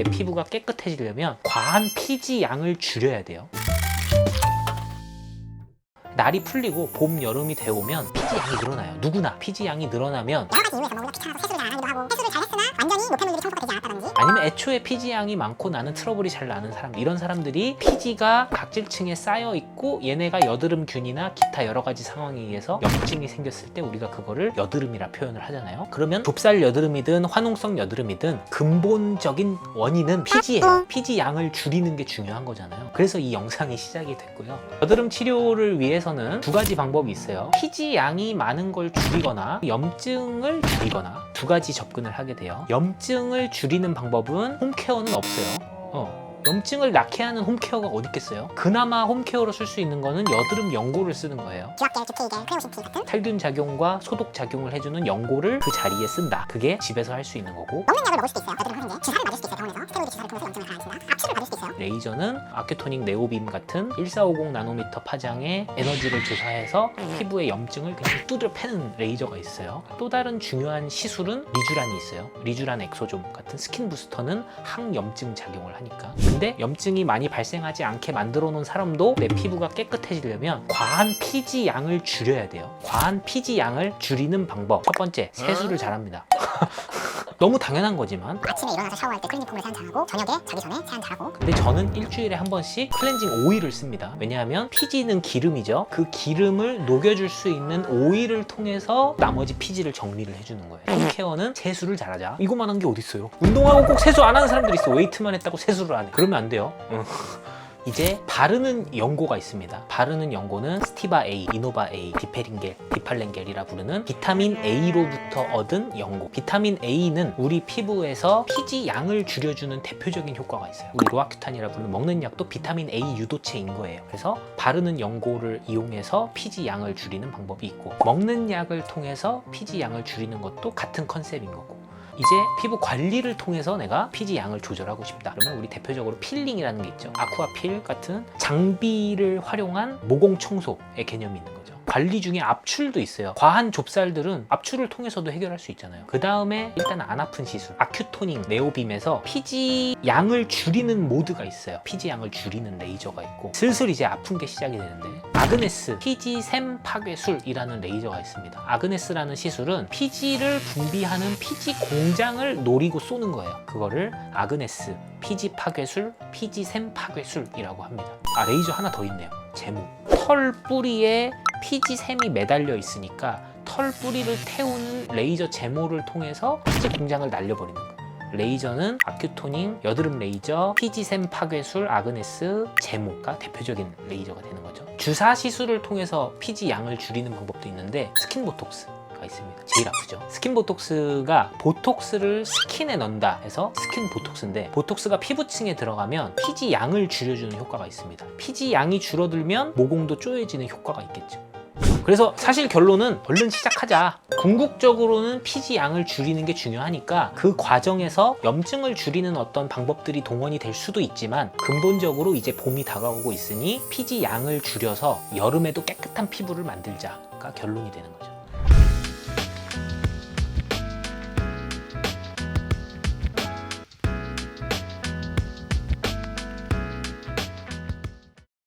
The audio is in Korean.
내 피부가 깨끗해지려면 과한 피지 양을 줄여야 돼요. 날이 풀리고 봄, 여름이 되어오면 피지 양이 늘어나요. 누구나 피지 양이 늘어나면 여러 가지 이유에서 뭐 우리가 귀찮아서 세수를 잘 안 하기도 하고 세수를 잘 했으나 완전히 노폐물들이 청소가 되지 않았다든지 아니면 애초에 피지 양이 많고 나는 트러블이 잘 나는 사람, 이런 사람들이 피지가 각질층에 쌓여 있고 얘네가 여드름균이나 기타 여러 가지 상황에 의해서 염증이 생겼을 때 우리가 그거를 여드름이라 표현을 하잖아요. 그러면 좁쌀 여드름이든 화농성 여드름이든 근본적인 원인은 피지예요. 피지 양을 줄이는 게 중요한 거잖아요. 그래서 이 영상이 시작이 됐고요. 여드름 치료를 위해서는 두 가지 방법이 있어요. 피지 양이 많은 걸 줄이거나 염증을 줄이거나 두 가지 접근을 하게 돼요. 염증을 줄이는 방법은 홈케어는 없어요. 염증을 낳게 하는 홈케어가 어디 있겠어요? 그나마 홈케어로 쓸 수 있는 거는 여드름 연고를 쓰는 거예요. 기압겔, 기페이겔, 크레오신티 같은 살균 작용과 소독 작용을 해주는 연고를 그 자리에 쓴다. 그게 집에서 할 수 있는 거고, 먹는 약을 먹을 수도 있어요. 여드름 하는 게 주사를 맞을 수도 있어요. 병원에서 스테로이드 주사를 통해서 염증을 가라앉힌다. 압출을 받을 수도 있어요. 레이저는 아큐토닉 네오빔 같은 1450 나노미터 파장의 에너지를 조사해서 피부의 염증을 그냥 두드려 패는 레이저가 있어요. 또 다른 중요한 시술은 리쥬란이 있어요. 리쥬란 엑소존 같은 스킨 부스터는 항염증 작용을 하니까. 근데 염증이 많이 발생하지 않게 만들어 놓은 사람도 내 피부가 깨끗해지려면 과한 피지 양을 줄여야 돼요. 과한 피지 양을 줄이는 방법, 첫 번째, 세수를 잘합니다. 너무 당연한 거지만 아침에 일어나서 샤워할 때 클렌징 폼을 세안 잘하고 저녁에 자기 전에 세안 잘하고 근데 저는 일주일에 한 번씩 클렌징 오일을 씁니다. 왜냐하면 피지는 기름이죠. 그 기름을 녹여줄 수 있는 오일을 통해서 나머지 피지를 정리를 해주는 거예요. 홈케어는 세수를 잘하자. 이거만 한 게 어딨어요. 운동하고 꼭 세수 안 하는 사람들이 있어. 웨이트만 했다고 세수를 안 해. 그러면 안 돼요. 이제 바르는 연고가 있습니다. 바르는 연고는 스티바 A, 이노바 A, 디페린겔, 디팔렌겔이라 부르는 비타민 A로부터 얻은 연고. 비타민 A는 우리 피부에서 피지 양을 줄여주는 대표적인 효과가 있어요. 우리 로아큐탄이라 부르는 먹는 약도 비타민 A 유도체인 거예요. 그래서 바르는 연고를 이용해서 피지 양을 줄이는 방법이 있고, 먹는 약을 통해서 피지 양을 줄이는 것도 같은 컨셉인 거고, 이제 피부 관리를 통해서 내가 피지 양을 조절하고 싶다. 그러면 우리 대표적으로 필링이라는 게 있죠. 아쿠아필 같은 장비를 활용한 모공 청소의 개념이 있는 거죠. 관리 중에 압출도 있어요. 과한 좁쌀들은 압출을 통해서도 해결할 수 있잖아요. 그 다음에 일단 안 아픈 시술, 아큐토닉 네오빔에서 피지 양을 줄이는 모드가 있어요. 피지 양을 줄이는 레이저가 있고, 슬슬 이제 아픈 게 시작이 되는데, 아그네스 피지샘 파괴술이라는 레이저가 있습니다. 아그네스라는 시술은 피지를 분비하는 피지 공장을 노리고 쏘는 거예요. 그거를 아그네스 피지 파괴술, 피지샘 파괴술이라고 합니다. 아, 레이저 하나 더 있네요. 제모. 털 뿌리에 피지샘이 매달려 있으니까 털 뿌리를 태우는 레이저 제모를 통해서 피지 공장을 날려버리는 거예요. 레이저는 아큐토닉, 여드름 레이저, 피지샘 파괴술, 아그네스, 제모가 대표적인 레이저가 되는 거죠. 주사 시술을 통해서 피지 양을 줄이는 방법도 있는데, 스킨 보톡스가 있습니다. 제일 아프죠. 스킨 보톡스가 보톡스를 스킨에 넣는다 해서 스킨 보톡스인데, 보톡스가 피부층에 들어가면 피지 양을 줄여주는 효과가 있습니다. 피지 양이 줄어들면 모공도 쪼여지는 효과가 있겠죠. 그래서 사실 결론은 얼른 시작하자. 궁극적으로는 피지 양을 줄이는 게 중요하니까 그 과정에서 염증을 줄이는 어떤 방법들이 동원이 될 수도 있지만, 근본적으로 이제 봄이 다가오고 있으니 피지 양을 줄여서 여름에도 깨끗한 피부를 만들자가 결론이 되는 거죠.